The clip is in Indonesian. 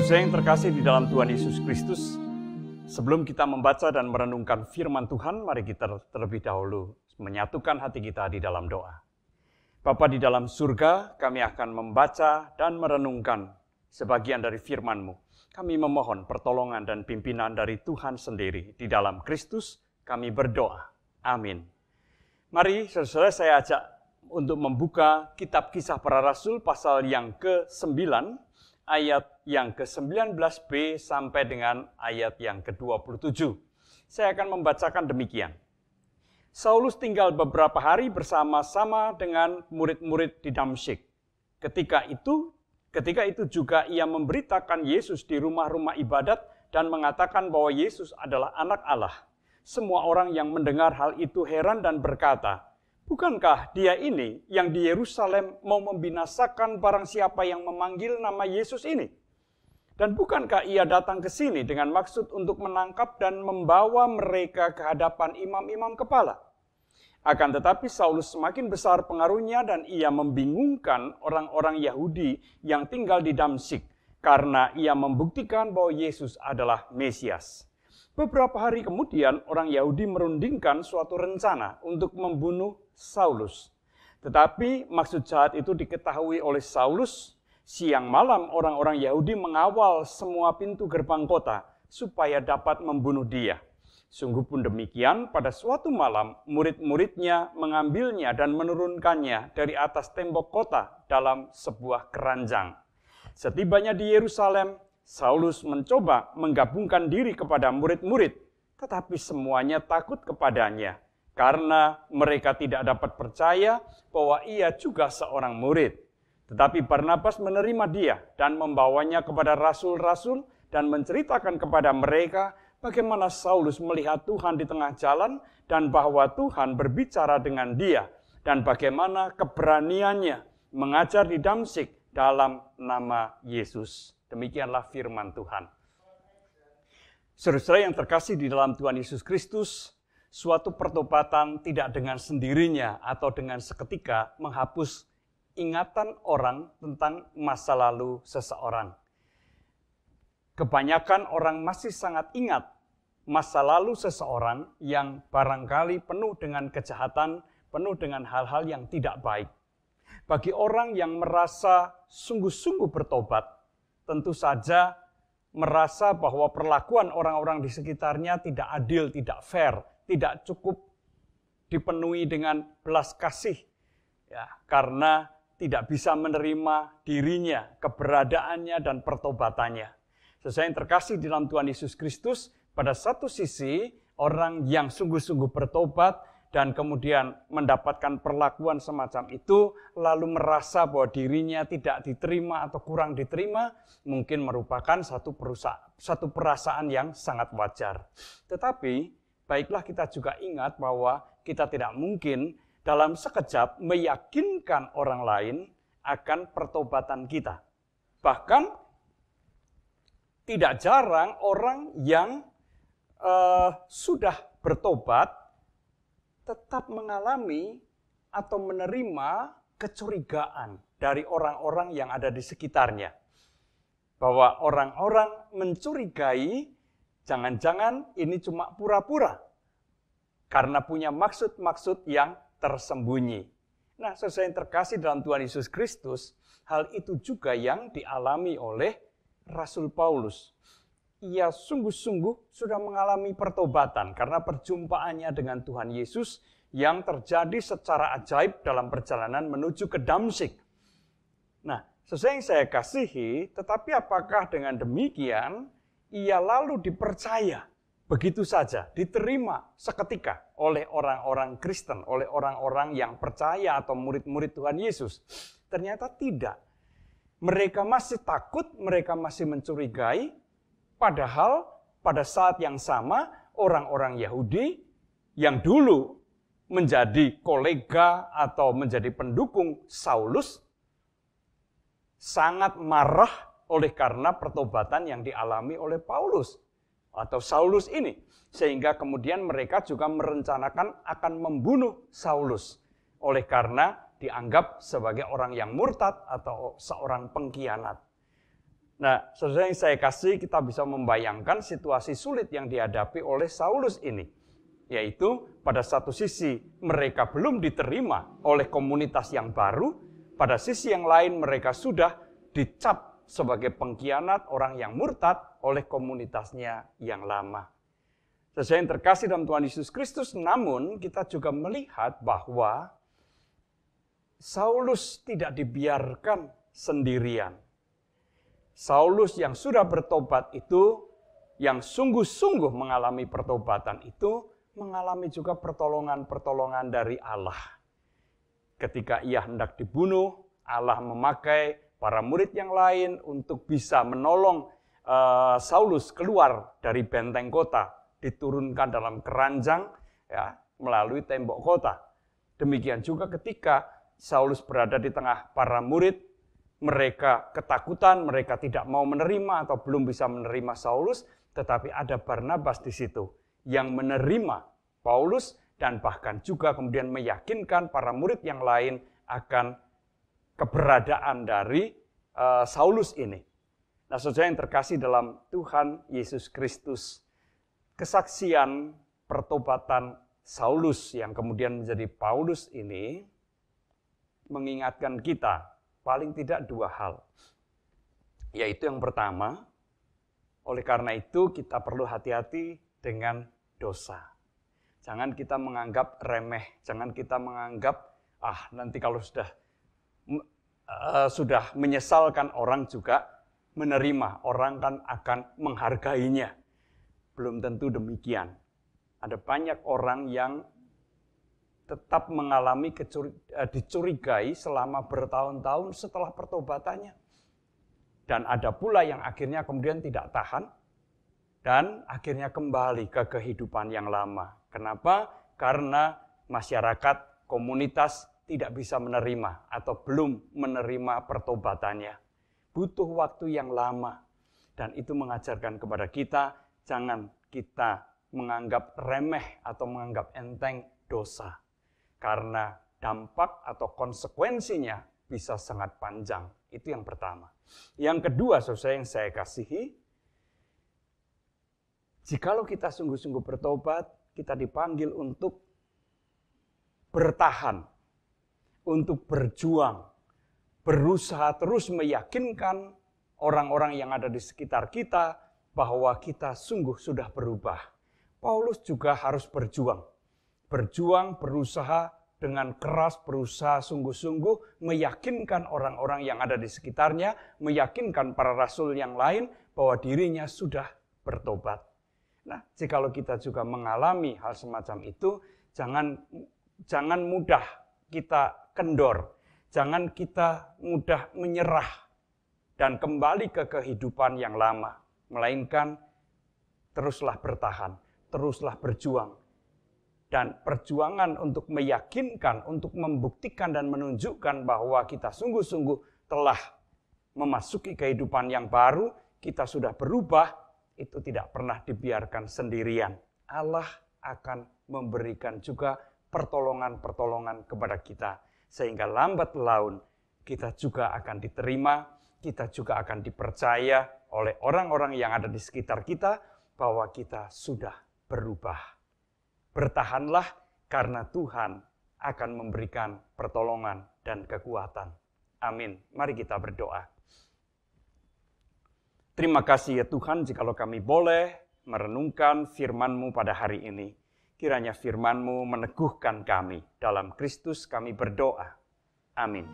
Saudara yang terkasih di dalam Tuhan Yesus Kristus, sebelum kita membaca dan merenungkan firman Tuhan, mari kita terlebih dahulu menyatukan hati kita di dalam doa. Bapa di dalam surga, kami akan membaca dan merenungkan sebagian dari firman-Mu. Kami memohon pertolongan dan pimpinan dari Tuhan sendiri. Di dalam Kristus kami berdoa. Amin. Mari saudara saya ajak untuk membuka kitab Kisah Para Rasul pasal yang ke-9, ayat yang ke-19b sampai dengan ayat yang ke-27. Saya akan membacakan demikian. Saulus tinggal beberapa hari bersama-sama dengan murid-murid di Damsyik. Ketika itu juga ia memberitakan Yesus di rumah-rumah ibadat dan mengatakan bahwa Yesus adalah anak Allah. Semua orang yang mendengar hal itu heran dan berkata, "Bukankah dia ini yang di Yerusalem mau membinasakan barang siapa yang memanggil nama Yesus ini? Dan bukankah ia datang ke sini dengan maksud untuk menangkap dan membawa mereka ke hadapan imam-imam kepala?" Akan tetapi Saulus semakin besar pengaruhnya dan ia membingungkan orang-orang Yahudi yang tinggal di Damsyik karena ia membuktikan bahwa Yesus adalah Mesias. Beberapa hari kemudian orang Yahudi merundingkan suatu rencana untuk membunuh Saulus. Tetapi maksud jahat itu diketahui oleh Saulus. Siang malam orang-orang Yahudi mengawal semua pintu gerbang kota supaya dapat membunuh dia. Sungguh pun demikian, pada suatu malam murid-muridnya mengambilnya dan menurunkannya dari atas tembok kota dalam sebuah keranjang. Setibanya di Yerusalem, Saulus mencoba menggabungkan diri kepada murid-murid, tetapi semuanya takut kepadanya, karena mereka tidak dapat percaya bahwa ia juga seorang murid. Tetapi Barnabas menerima dia dan membawanya kepada rasul-rasul dan menceritakan kepada mereka bagaimana Saulus melihat Tuhan di tengah jalan dan bahwa Tuhan berbicara dengan dia dan bagaimana keberaniannya mengajar di Damsyik dalam nama Yesus. Demikianlah firman Tuhan. Saudara yang terkasih di dalam Tuhan Yesus Kristus, suatu pertobatan tidak dengan sendirinya atau dengan seketika menghapus ingatan orang tentang masa lalu seseorang. Kebanyakan orang masih sangat ingat masa lalu seseorang yang barangkali penuh dengan kejahatan, penuh dengan hal-hal yang tidak baik. Bagi orang yang merasa sungguh-sungguh bertobat, tentu saja merasa bahwa perlakuan orang-orang di sekitarnya tidak adil, tidak fair, tidak cukup dipenuhi dengan belas kasih, ya, karena tidak bisa menerima dirinya, keberadaannya, dan pertobatannya. Sesuai yang terkasih di dalam Tuhan Yesus Kristus, pada satu sisi orang yang sungguh-sungguh bertobat dan kemudian mendapatkan perlakuan semacam itu, lalu merasa bahwa dirinya tidak diterima atau kurang diterima, mungkin merupakan satu perasaan yang sangat wajar. Tetapi, baiklah kita juga ingat bahwa kita tidak mungkin dalam sekejap meyakinkan orang lain akan pertobatan kita. Bahkan, tidak jarang orang yang sudah bertobat, tetap mengalami atau menerima kecurigaan dari orang-orang yang ada di sekitarnya. Bahwa orang-orang mencurigai, jangan-jangan ini cuma pura-pura. Karena punya maksud-maksud yang tersembunyi. Nah, sesuai yang terkasih dalam Tuhan Yesus Kristus, hal itu juga yang dialami oleh Rasul Paulus. Ia sungguh-sungguh sudah mengalami pertobatan karena perjumpaannya dengan Tuhan Yesus yang terjadi secara ajaib dalam perjalanan menuju ke Damsyik. Nah, sesuai yang saya kasihi, tetapi apakah dengan demikian ia lalu dipercaya begitu saja, diterima seketika oleh orang-orang Kristen, oleh orang-orang yang percaya atau murid-murid Tuhan Yesus? Ternyata tidak. Mereka masih takut, mereka masih mencurigai. Padahal pada saat yang sama orang-orang Yahudi yang dulu menjadi kolega atau menjadi pendukung Saulus sangat marah oleh karena pertobatan yang dialami oleh Paulus. atau Saulus ini. Sehingga kemudian mereka juga merencanakan akan membunuh Saulus. Oleh karena dianggap sebagai orang yang murtad atau seorang pengkhianat. Nah, saudara yang saya kasih, kita bisa membayangkan situasi sulit yang dihadapi oleh Saulus ini. Yaitu pada satu sisi mereka belum diterima oleh komunitas yang baru, pada sisi yang lain mereka sudah dicap sebagai pengkhianat, orang yang murtad oleh komunitasnya yang lama. Saudara yang terkasih dalam Tuhan Yesus Kristus, namun kita juga melihat bahwa Saulus tidak dibiarkan sendirian. Saulus yang sudah bertobat itu, yang sungguh-sungguh mengalami pertobatan itu, mengalami juga pertolongan-pertolongan dari Allah. Ketika ia hendak dibunuh, Allah memakai para murid yang lain untuk bisa menolong Saulus keluar dari benteng kota, diturunkan dalam keranjang ya, melalui tembok kota. Demikian juga ketika Saulus berada di tengah para murid, mereka ketakutan, mereka tidak mau menerima atau belum bisa menerima Saulus, tetapi ada Barnabas di situ yang menerima Paulus dan bahkan juga kemudian meyakinkan para murid yang lain akan keberadaan dari Saulus ini. Nah, saudara yang terkasih dalam Tuhan Yesus Kristus, kesaksian pertobatan Saulus yang kemudian menjadi Paulus ini mengingatkan kita paling tidak dua hal. Yaitu yang pertama, oleh karena itu kita perlu hati-hati dengan dosa. Jangan kita menganggap remeh, jangan kita menganggap nanti kalau sudah menyesalkan orang juga menerima, orang kan akan menghargainya. Belum tentu demikian. Ada banyak orang yang tetap mengalami dicurigai selama bertahun-tahun setelah pertobatannya. Dan ada pula yang akhirnya kemudian tidak tahan dan akhirnya kembali ke kehidupan yang lama. Kenapa? Karena masyarakat, komunitas tidak bisa menerima atau belum menerima pertobatannya. Butuh waktu yang lama. Dan itu mengajarkan kepada kita, jangan kita menganggap remeh atau menganggap enteng dosa. Karena dampak atau konsekuensinya bisa sangat panjang. Itu yang pertama. Yang kedua, saudara yang saya kasihi, jikalau kita sungguh-sungguh bertobat, kita dipanggil untuk bertahan, untuk berjuang, berusaha terus meyakinkan orang-orang yang ada di sekitar kita bahwa kita sungguh sudah berubah. Paulus juga harus berjuang. Berjuang, berusaha dengan keras, berusaha sungguh-sungguh meyakinkan orang-orang yang ada di sekitarnya, meyakinkan para rasul yang lain bahwa dirinya sudah bertobat. Nah, jikalau kita juga mengalami hal semacam itu, jangan mudah kita kendor, jangan kita mudah menyerah dan kembali ke kehidupan yang lama, melainkan teruslah bertahan, teruslah berjuang. Dan perjuangan untuk meyakinkan, untuk membuktikan dan menunjukkan bahwa kita sungguh-sungguh telah memasuki kehidupan yang baru, kita sudah berubah, itu tidak pernah dibiarkan sendirian. Allah akan memberikan juga pertolongan-pertolongan kepada kita. Sehingga lambat laun kita juga akan diterima, kita juga akan dipercaya oleh orang-orang yang ada di sekitar kita bahwa kita sudah berubah. Bertahanlah karena Tuhan akan memberikan pertolongan dan kekuatan. Amin. Mari kita berdoa. Terima kasih ya Tuhan jikalau kami boleh merenungkan firman-Mu pada hari ini. Kiranya firman-Mu meneguhkan kami. Dalam Kristus kami berdoa. Amin.